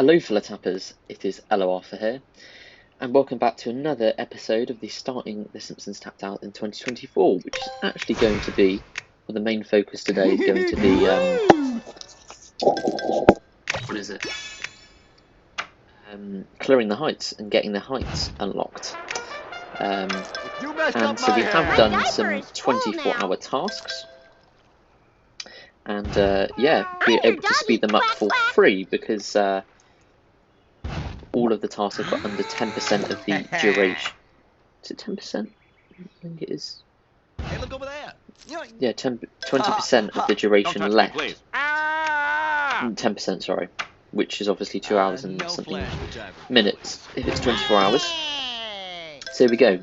Hello fellow tappers, it is ElloArfur here, and welcome back to another episode of the Starting the Simpsons Tapped Out in 2024, which is actually going to be, well, the main focus today is going to be, what is it? Clearing the heights and getting the heights unlocked. And so we have done some 24-hour tasks, and yeah, we're able to speed them up for free because all of the tasks have got under 10% of the duration. Is it 10%? I think it is. Hey, look over there. Yeah, 20% of the duration left. 10%, sorry. Which is obviously 2 hours and something minutes if it's 24 hours. So here we go.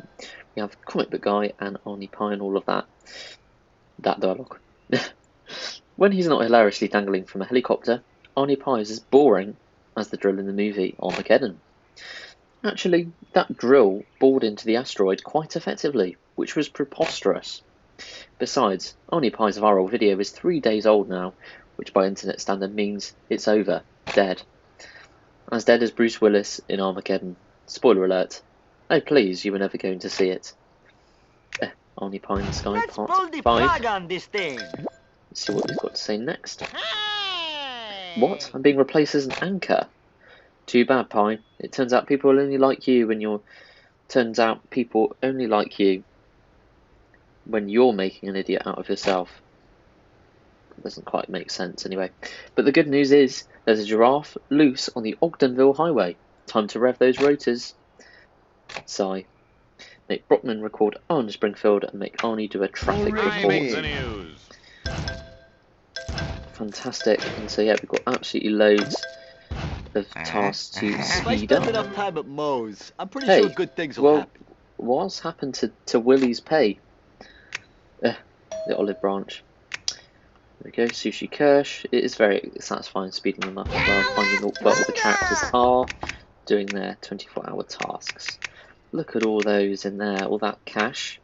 We have Comic Book Guy and Arnie Pie and all of that. That dialogue. When he's not hilariously dangling from a helicopter, Arnie Pie is as boring as the drill in the movie Armageddon. Actually, that drill bored into the asteroid quite effectively, which was preposterous. Besides, Arnie Pie's viral video is 3 days old now, which by internet standard means it's over, dead. As dead as Bruce Willis in Armageddon. Spoiler alert. Oh please, you were never going to see it. Arnie Pie in the Sky Part 5. On this thing. Let's see what we've got to say next. What? I'm being replaced as an anchor? Too bad, Pie. It turns out people only like you when you're making an idiot out of yourself. It doesn't quite make sense anyway. But the good news is there's a giraffe loose on the Ogdenville Highway. Time to rev those rotors. Sigh. Make Brockman record on Springfield and make Arnie do a traffic report. Fantastic. And so yeah, we've got absolutely loads of tasks to speed up. Enough time at Moe's. I'm pretty sure good things will happen. What's happened to Willie's pay? The olive branch. There we go, Sushi Kirsch. It is very satisfying speeding them up as well, finding out what all the characters are doing their 24-hour tasks. Look at all those in there, all that cash.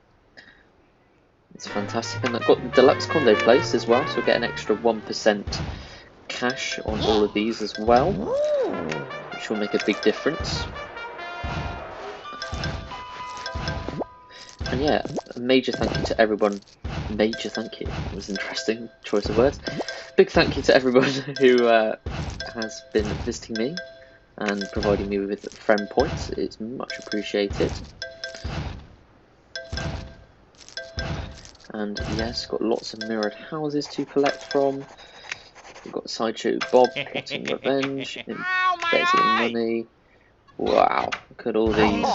It's fantastic. And I've got the deluxe condo place as well, so we'll get an extra 1% cash on all of these as well, which will make a big difference. And yeah, a major thank you to everyone. Major thank you. It was an interesting choice of words. Big thank you to everyone who has been visiting me and providing me with friend points. It's much appreciated. And yes, got lots of mirrored houses to collect from. We've got Sideshow Bob plotting revenge, embezzling money. Wow, look at all these.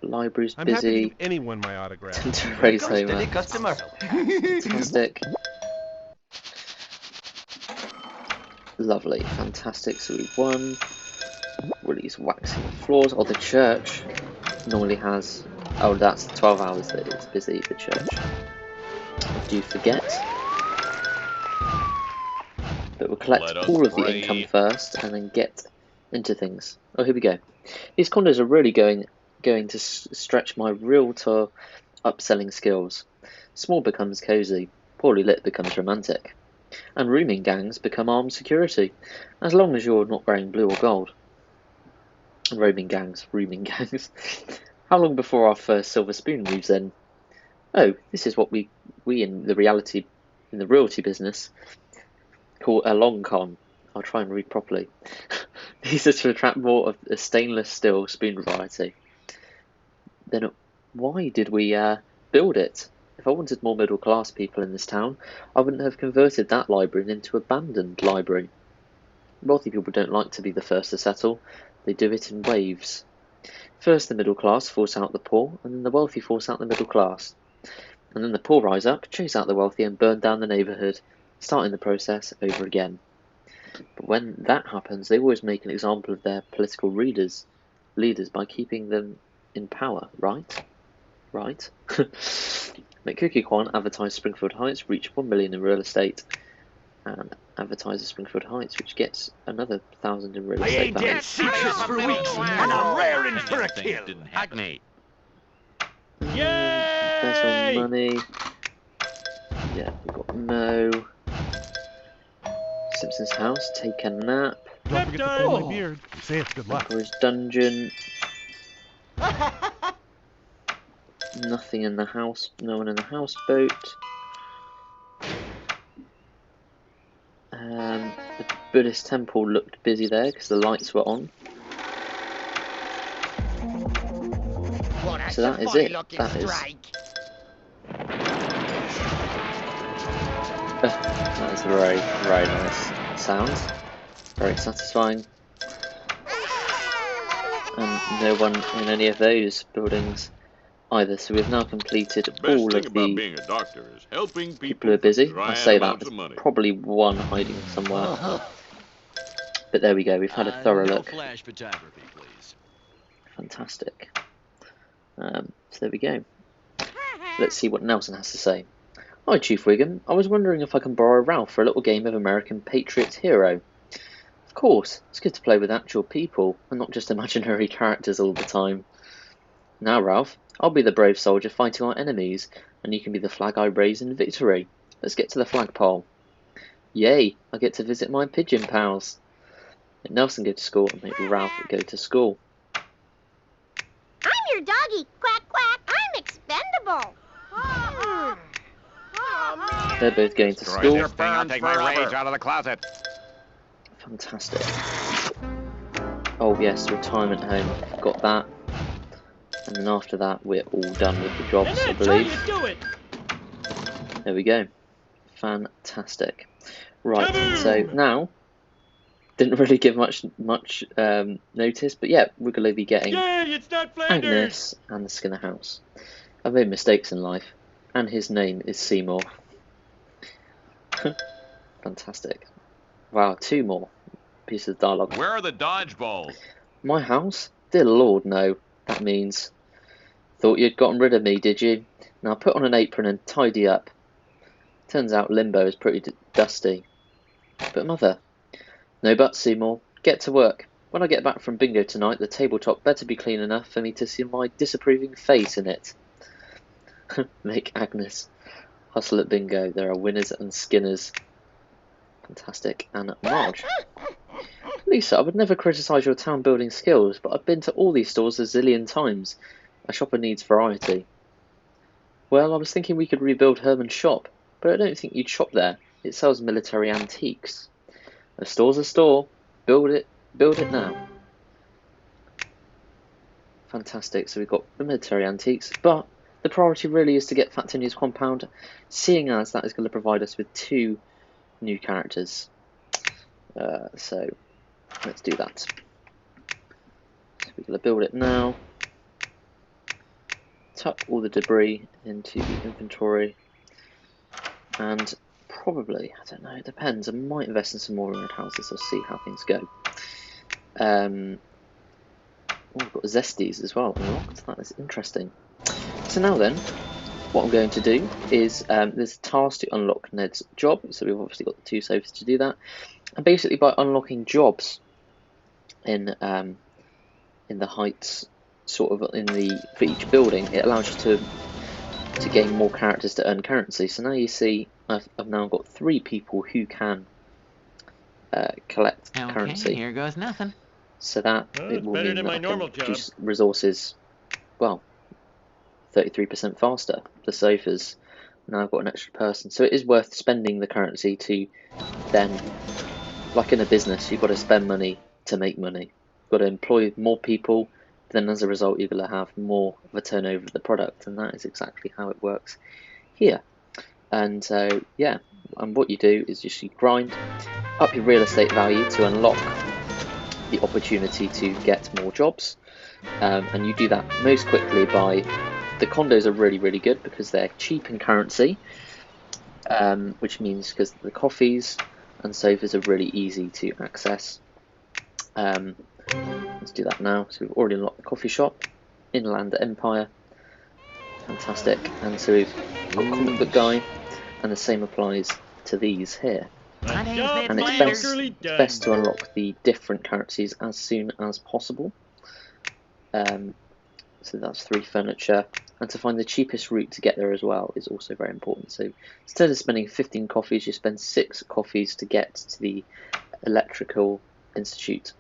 Library's busy. I'm happy to give anyone my autograph. To raise Homer. Fantastic. Lovely, fantastic. So we've won. Willie's waxing the floors. Oh, the church normally has. Oh, that's 12 hours that it's busy, the church. I do forget. But we'll collect all of the income first and then get into things. Oh, here we go. These condos are really going to stretch my realtor upselling skills. Small becomes cozy, poorly lit becomes romantic, and rooming gangs become armed security, as long as you're not wearing blue or gold. Rooming gangs. How long before our first silver spoon moves in? Oh, this is what we in the realty business call a long con. I'll try and read properly. These are to attract more of a stainless steel spoon variety. Then why did we build it? If I wanted more middle class people in this town, I wouldn't have converted that library into an abandoned library. Wealthy people don't like to be the first to settle. They do it in waves. First the middle class force out the poor, and then the wealthy force out the middle class. And then the poor rise up, chase out the wealthy and burn down the neighbourhood, starting the process over again. But when that happens, they always make an example of their political leaders by keeping them in power, right? Make Cookie Kwan advertise Springfield Heights, reach 1 million in real estate, and advertise Springfield Heights, which gets another 1,000 in real estate value. I ain't dead serious for weeks, and I'm raring for a kill. There's some money. Yeah, we've got Mo. Simpsons house, take a nap. Don't forget to pull my beard. Say it's good luck. Emperor's dungeon. Nothing in the house. No one in the houseboat. The Buddhist temple looked busy there because the lights were on. So that is it. That is. That is very, very nice sounds. Very satisfying. And no one in any of those buildings either. So we've now completed all of the people who are busy. I say that, there's probably one hiding somewhere. But there we go, we've had a thorough look. Flash photography, please. Fantastic. So there we go. Let's see what Nelson has to say. Hi Chief Wiggum, I was wondering if I can borrow Ralph for a little game of American Patriots Hero. Of course, it's good to play with actual people and not just imaginary characters all the time. Now Ralph, I'll be the brave soldier fighting our enemies, and you can be the flag I raise in victory. Let's get to the flagpole. Yay, I get to visit my pigeon pals. Let Nelson go to school and maybe Ralph go to school. I'm your doggy, quack quack. I'm expendable. They're both going to school. I'll take my rage out of the closet. Fantastic. Oh yes, retirement home. Got that. And then after that, we're all done with the jobs, I believe. There we go. Fantastic. Right, so now, didn't really give much notice, but yeah, we're going to be getting Agnes and the Skinner house. I've made mistakes in life, and his name is Seymour. Fantastic. Wow, 2 more pieces of dialogue. Where are the dodgeballs? My house? Dear Lord, no. That means... Thought you'd gotten rid of me, did you? Now put on an apron and tidy up. Turns out Limbo is pretty dusty. But Mother... No buts, Seymour. Get to work. When I get back from bingo tonight, the tabletop better be clean enough for me to see my disapproving face in it. Make Agnes hustle at bingo. There are winners and skinners. Fantastic. And Marge. Lisa, I would never criticise your town building skills, but I've been to all these stores a zillion times. A shopper needs variety. Well, I was thinking we could rebuild Herman's shop, but I don't think you'd shop there. It sells military antiques. A store's a store. Build it now. Fantastic, so we've got the military antiques, but the priority really is to get Fat Tony's compound, seeing as that is going to provide us with 2 new characters. So let's do that. So we're going to build it now. Tuck all the debris into the inventory, and probably, I don't know, it depends, I might invest in some more red houses. I'll see how things go. Oh, we've got zesties as well unlocked. That is interesting. So now then, what I'm going to do is there's a task to unlock Ned's job, so we've obviously got the 2 sofas to do that, and basically by unlocking jobs in the heights, sort of for each building, it allows you to gain more characters to earn currency. So now you see I've now got 3 people who can collect currency. Here goes nothing. So that it will mean that I can produce resources, well, 33% faster. The sofas. Now I've got an extra person, so it is worth spending the currency to then, like in a business, you've got to spend money to make money. You've got to employ more people. Then as a result you're going to have more of a turnover of the product, and that is exactly how it works here. And so yeah, and what you do is you grind up your real estate value to unlock the opportunity to get more jobs, and you do that most quickly by, the condos are really good because they're cheap in currency, which means because the coffees and sofas are really easy to access. Let's do that now. So we've already unlocked the coffee shop, Inland Empire. Fantastic. And so we've got Comic Book Guy, and the same applies to these here. And it's best to unlock the different currencies as soon as possible. So So that's 3 furniture. And to find the cheapest route to get there as well is also very important. So instead of spending 15 coffees, you spend 6 coffees to get to the Electrical Institute.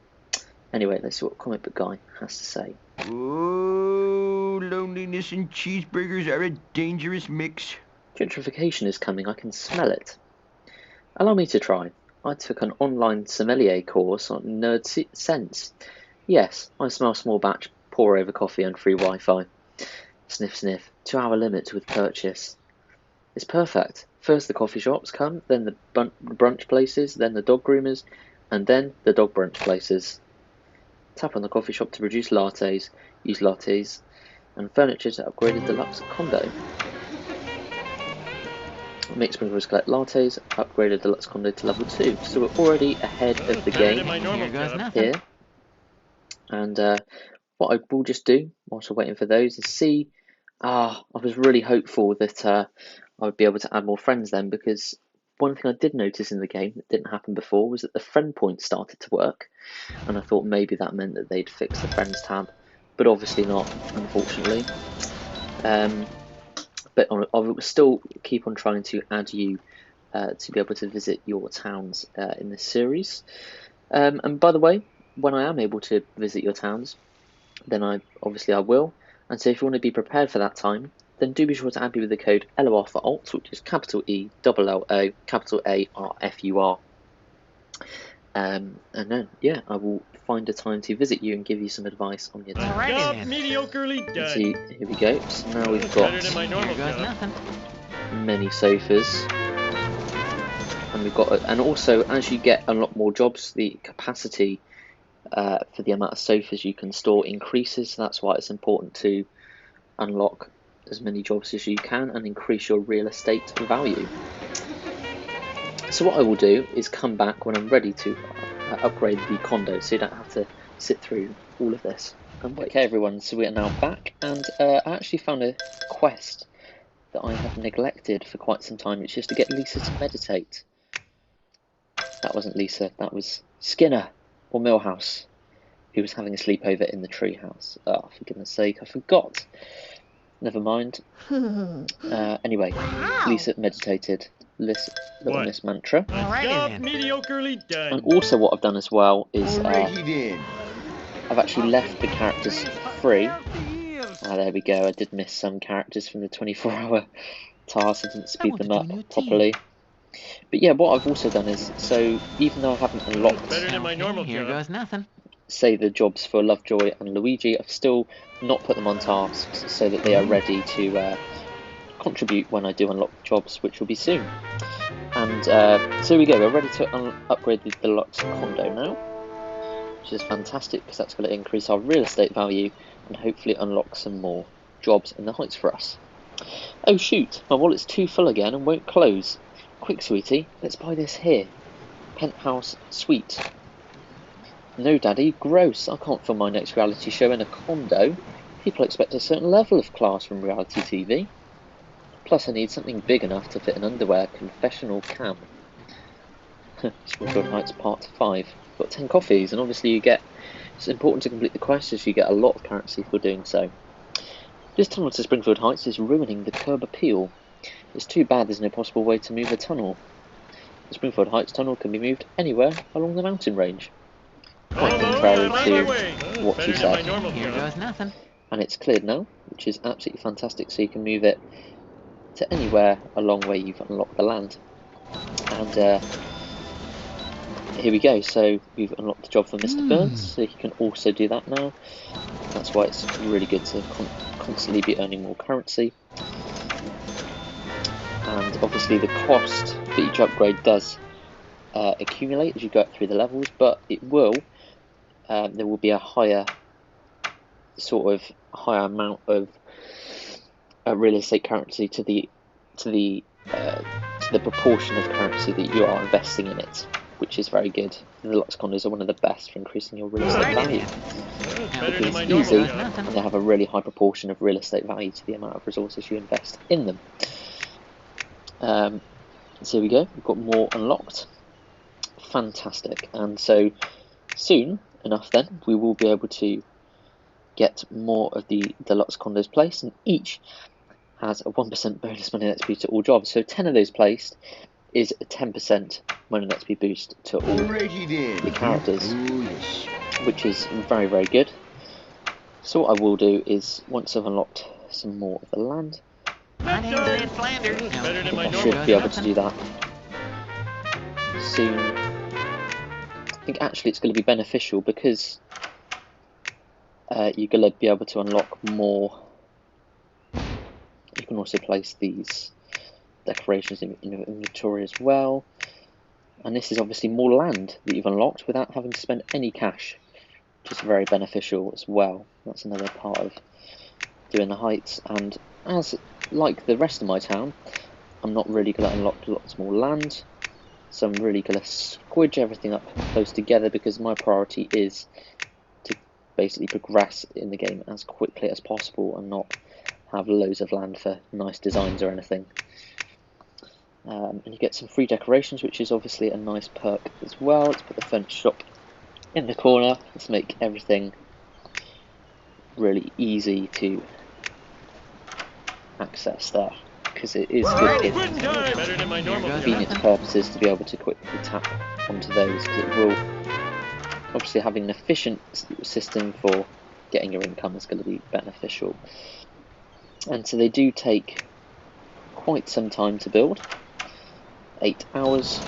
Anyway, let's see what Comic Book Guy has to say. Oh, loneliness and cheeseburgers are a dangerous mix. Gentrification is coming, I can smell it. Allow me to try. I took an online sommelier course on Nerd Sense. Yes, I smell small batch, pour over coffee and free Wi-Fi. Sniff sniff, 2-hour limit with purchase. It's perfect. First the coffee shops come, then the brunch places, then the dog groomers, and then the dog brunch places. Tap on the coffee shop to produce lattes, use lattes, and furniture to upgrade a deluxe condo. Make Springfield collect lattes, upgrade a deluxe condo to level 2. So we're already ahead of the game here. And what I will just do, whilst we're waiting for those, is see. I was really hopeful that I would be able to add more friends then, because one thing I did notice in the game that didn't happen before was that the friend point started to work, and I thought maybe that meant that they'd fix the friends tab, but obviously not, unfortunately. But I will still keep on trying to add you to be able to visit your towns in this series. And by the way, when I am able to visit your towns, then I will. And so if you want to be prepared for that time, then do be sure to add me with the code ElloArfurALT, which is capital E, double L-O, capital A-R-F-U-R. And then, yeah, I will find a time to visit you and give you some advice on your town. Job mediocrely done. See, here we go. So now we've got many sofas. And we've got, and also as you get a lot more jobs, the capacity for the amount of sofas you can store increases. So that's why it's important to unlock as many jobs as you can and increase your real estate value. So what I will do is come back when I'm ready to upgrade the condo, so you don't have to sit through all of this. Okay everyone, so we are now back, and I actually found a quest that I have neglected for quite some time, which is to get Lisa to meditate. That wasn't Lisa, that was Skinner, or Millhouse, who was having a sleepover in the treehouse. Oh, for goodness sake, I forgot. Never mind. Anyway, Lisa meditated. Little Miss Mantra. Job mediocrely done. And also what I've done as well is I've actually left the characters free. There we go, I did miss some characters from the 24-hour task, I didn't speed them up properly. But yeah, what I've also done is, so even though I haven't unlocked say the jobs for Lovejoy and Luigi, I've still not put them on tasks so that they are ready to contribute when I do unlock jobs, which will be soon. And so here we go, we're ready to upgrade the deluxe condo now, which is fantastic because that's going to increase our real estate value and hopefully unlock some more jobs in the Heights for us. Oh shoot, my wallet's too full again and won't close. Quick sweetie, let's buy this here. Penthouse suite. No daddy, gross, I can't film my next reality show in a condo. People expect a certain level of class from reality TV. Plus I need something big enough to fit an underwear confessional cam. Springfield Heights Part 5. Got 10 coffees, and obviously you get, it's important to complete the quest as you get a lot of currency for doing so. This tunnel to Springfield Heights is ruining the curb appeal. It's too bad there's no possible way to move the tunnel. The Springfield Heights tunnel can be moved anywhere along the mountain range. Quite contrary to what she said. Here goes nothing. And it's cleared now, which is absolutely fantastic, so you can move it to anywhere along where you've unlocked the land. And here we go, so we've unlocked the job for Mr. Burns, so he can also do that now. That's why it's really good to constantly be earning more currency. And obviously the cost for each upgrade does accumulate as you go up through the levels, but it will, there will be a higher amount of real estate currency to the proportion of currency that you are investing in it, which is very good. The deluxe condos are one of the best for increasing your real estate value. Because it's easy, and they have a really high proportion of real estate value to the amount of resources you invest in them. So here we go, we've got more unlocked. Fantastic. And so soon enough then we will be able to get more of the deluxe condos placed, and each has a 1% bonus money XP to all jobs. So 10 of those placed is a 10% money XP boost to all the characters, which is very, very good. So what I will do is, once I've unlocked some more of the land, I should be able to do that soon. I think actually it's going to be beneficial because you're going to be able to unlock more. You can also place these decorations in your inventory as well. And this is obviously more land that you've unlocked without having to spend any cash, which is very beneficial as well. That's another part of doing the heights. And as like the rest of my town, I'm not really going to unlock lots more land. So I'm really going to squidge everything up close together because my priority is to basically progress in the game as quickly as possible and not have loads of land for nice designs or anything. And you get some free decorations, which is obviously a nice perk as well. Let's put the furniture shop in the corner. Let's make everything really easy to access there, because it is good for convenience purposes to be able to quickly tap onto those, because it will obviously, having an efficient system for getting your income is going to be beneficial. And so they do take quite some time to build, 8 hours.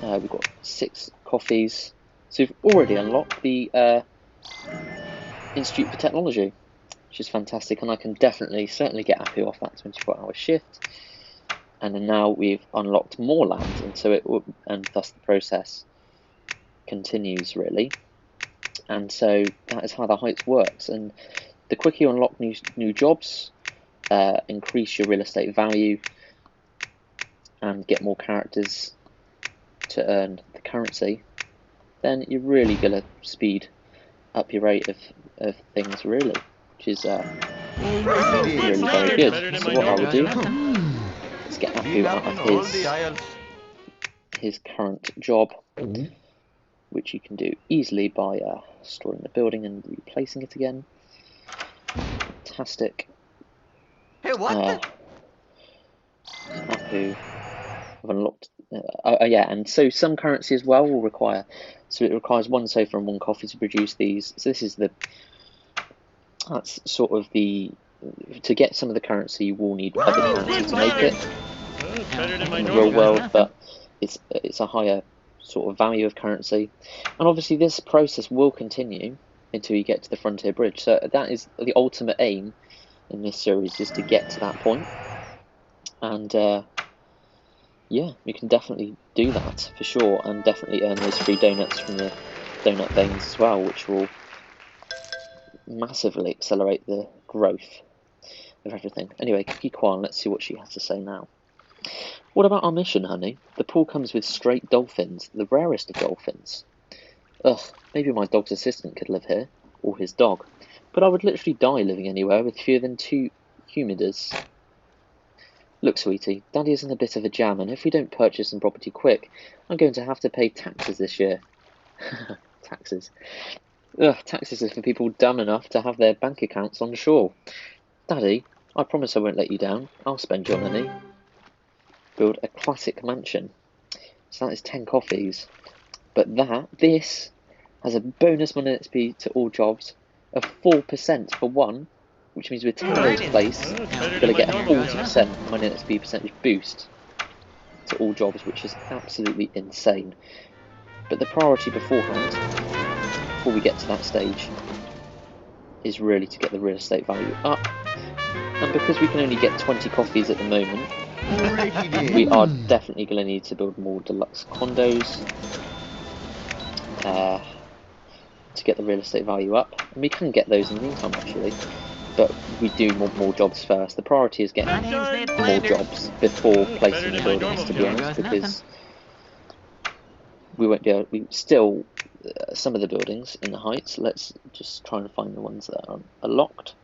We've got 6 coffees, so we've already unlocked the Institute for Technology, which is fantastic, and I can certainly get happy off that 24-hour shift. And then now we've unlocked more land, and so and thus the process continues really. And so that is how the heights works. And the quicker you unlock new jobs, increase your real estate value, and get more characters to earn the currency, then you're really gonna speed up your rate of things really, which is really very good. So what I will do is get Apu out of his current job, which you can do easily by storing the building and replacing it again. Fantastic. Hey, what? Apu, I've unlocked. Yeah, and so some currency as well will require. So it requires 1 sofa and 1 coffee to produce these. So this is that's sort of to get some of the currency you will need other currency to make it in the real world, but it's a higher sort of value of currency. And obviously this process will continue until you get to the Frontier Bridge. So that is the ultimate aim in this series, is to get to that point. And yeah, you can definitely do that for sure, and definitely earn those free donuts from the donut veins as well, which will massively accelerate the growth of everything. Anyway, Cookie Kwan, let's see what she has to say now. What about our mission, honey? The pool comes with straight dolphins, the rarest of dolphins. Ugh, maybe my dog's assistant could live here, or his dog, but I would literally die living anywhere with fewer than 2 humidas. Look, sweetie, Daddy is in a bit of a jam, and if we don't purchase some property quick, I'm going to have to pay taxes this year. Taxes. Ugh, taxes are for people dumb enough to have their bank accounts on shore. Daddy, I promise I won't let you down. I'll spend your money. Build a classic mansion. So that is 10 coffees. But this has a bonus money XP to all jobs of 4% for 1, which means with 10 of those placed, you're going to get a 40% money XP percentage boost to all jobs, which is absolutely insane. But the priority beforehand, before we get to that stage, is really to get the real estate value up. And because we can only get 20 coffees at the moment, we are definitely going to need to build more deluxe condos to get the real estate value up. And we can get those in the meantime actually, but we do want more jobs first. The priority is getting more jobs before placing the buildings, to be honest, because we won't be able, some of the buildings in the heights, let's just try and find the ones that are locked.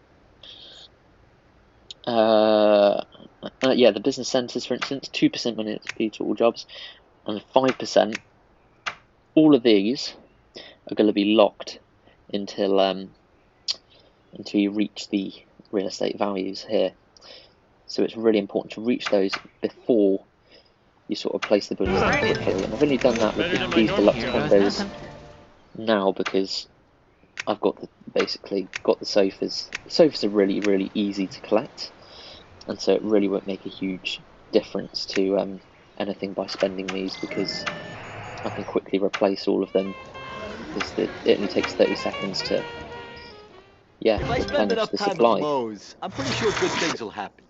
Yeah, the business centres, for instance, 2% money XP to all jobs, and 5%. All of these are going to be locked until you reach the real estate values here. So it's really important to reach those before you sort of place the buildings down quickly. And I've only done that with these deluxe condos now because I've got basically got the sofas. The sofas are really, really easy to collect, and so it really won't make a huge difference to anything by spending these, because I can quickly replace all of them, because it only takes 30 seconds to If I spend replenish enough the time supply. with Moe's, I'm pretty sure good things will happen.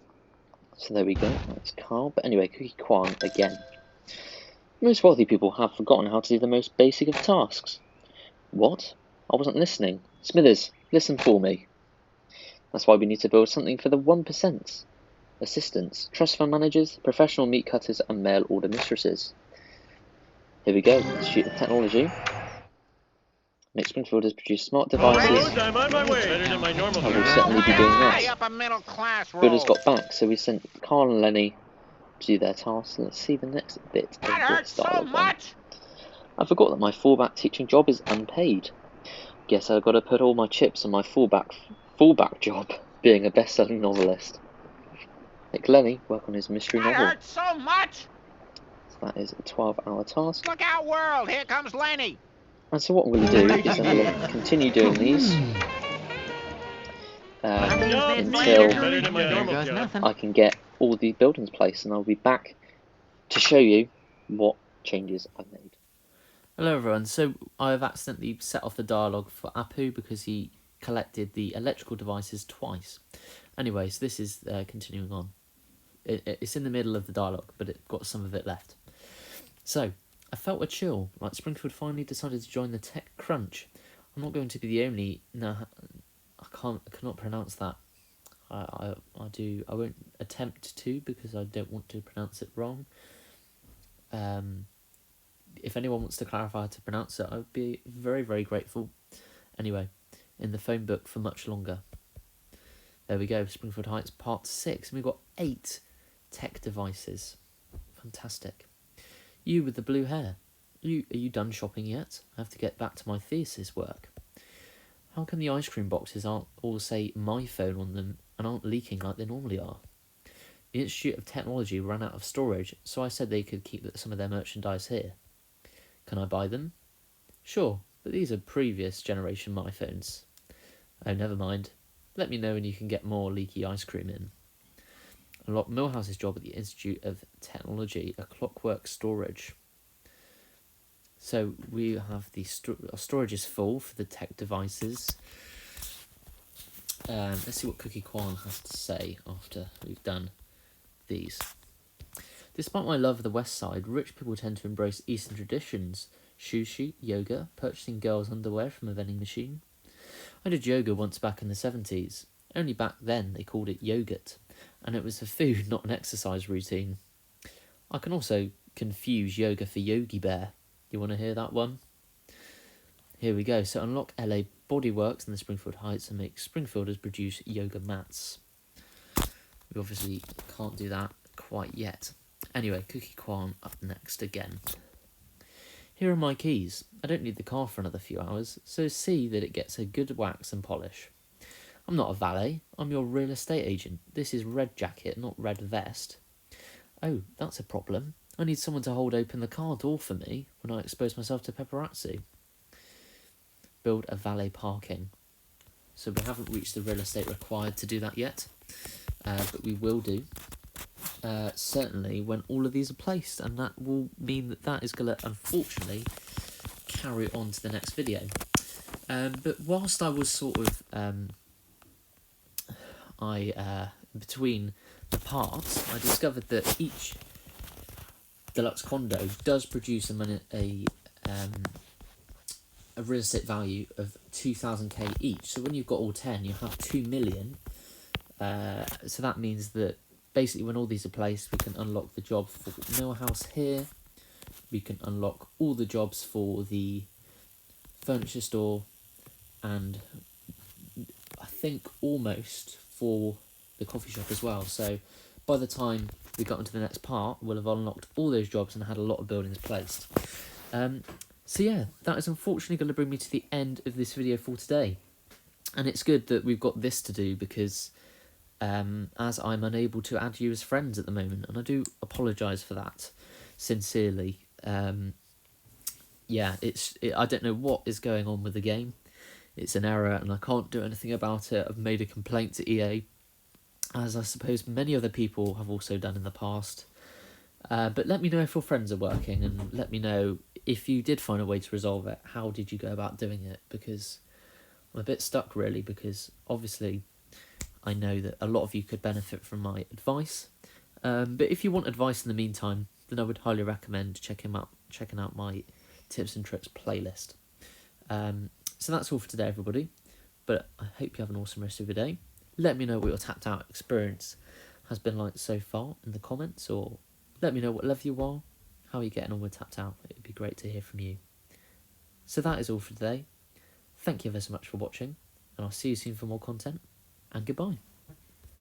So there we go, that's Carl. But anyway, Cookie Kwan again. Most wealthy people have forgotten how to do the most basic of tasks. What? I wasn't listening. Smithers, listen for me. That's why we need to build something for the 1%. Assistants, trust fund managers, professional meat cutters, and mail order mistresses. Here we go, Institute of Technology. Make Springfield has produced smart devices. I'm on my way. Better than my normal. I will certainly be doing that. Up a middle class Builders got back, so we sent Carl and Lenny to do their tasks. Let's see the next bit of this dialogue then. I forgot that my fallback teaching job is unpaid. Guess I've got to put all my chips on my fallback job, being a best-selling novelist. Make Lenny work on his mystery novel. so much. So that is a 12-hour task. Look out, world! Here comes Lenny. And so what I'm going to do is I'm going to continue doing these until Better than my normal job. I can get all the buildings placed, and I'll be back to show you what changes I've made. Hello everyone, so I've accidentally set off the dialogue for Apu because he collected the electrical devices twice. Anyway, so this is continuing on. It's in the middle of the dialogue, but it got some of it left. So, I felt a chill, like Springfield finally decided to join the tech crunch. I'm not going to be the only... No, I cannot pronounce that. I won't attempt to because I don't want to pronounce it wrong. If anyone wants to clarify how to pronounce it, I would be very, very grateful. Anyway, in the phone book for much longer. There we go, Springfield Heights Part 6. And we've got 8 tech devices. Fantastic. You with the blue hair. Are you done shopping yet? I have to get back to my thesis work. How come the ice cream boxes aren't all say my phone on them and aren't leaking like they normally are? The Institute of Technology ran out of storage, so I said they could keep some of their merchandise here. Can I buy them? Sure, but these are previous generation my phones. Oh, never mind. Let me know when you can get more leaky ice cream in. Unlock Millhouse's job at the Institute of Technology, a clockwork storage. So we have the our storage is full for the tech devices. Let's see what Cookie Kwan has to say after we've done these. Despite my love of the West Side, rich people tend to embrace Eastern traditions. Sushi, yoga, purchasing girls' underwear from a vending machine. I did yoga once back in the 70s. Only back then they called it yogurt, and it was for food, not an exercise routine. I can also confuse yoga for Yogi Bear. You want to hear that one? Here we go. So unlock LA Bodyworks in the Springfield Heights and make Springfielders produce yoga mats. We obviously can't do that quite yet. Anyway, Cookie Kwan up next again. Here are my keys. I don't need the car for another few hours, so see that it gets a good wax and polish. I'm not a valet, I'm your real estate agent. This is red jacket, not red vest. Oh, that's a problem. I need someone to hold open the car door for me when I expose myself to paparazzi. Build a valet parking. So we haven't reached the real estate required to do that yet, but we will do. Certainly when all of these are placed, and that will mean that is going to unfortunately carry on to the next video. But whilst I was sort of between the parts, I discovered that each deluxe condo does produce a real estate value of 2,000k each. So when you've got all 10, you have 2 million. So that means that basically when all these are placed, we can unlock the job for Millhouse here. We can unlock all the jobs for the furniture store, and I think almost for the coffee shop as well. So by the time we got into the next part, we'll have unlocked all those jobs and had a lot of buildings placed. So yeah, that is unfortunately going to bring me to the end of this video for today. And it's good that we've got this to do because as I'm unable to add you as friends at the moment, and I do apologise for that sincerely. Yeah, I don't know what is going on with the game. It's an error and I can't do anything about it. I've made a complaint to EA, as I suppose many other people have also done in the past. But let me know if your friends are working, and let me know if you did find a way to resolve it. How did you go about doing it? Because I'm a bit stuck really, because obviously I know that a lot of you could benefit from my advice. But if you want advice in the meantime, then I would highly recommend checking out my tips and tricks playlist. So that's all for today, everybody. But I hope you have an awesome rest of your day. Let me know what your tapped out experience has been like so far in the comments, or let me know what level you are, how are you getting on with tapped out. It would be great to hear from you. So that is all for today. Thank you ever so much for watching, and I'll see you soon for more content, and goodbye.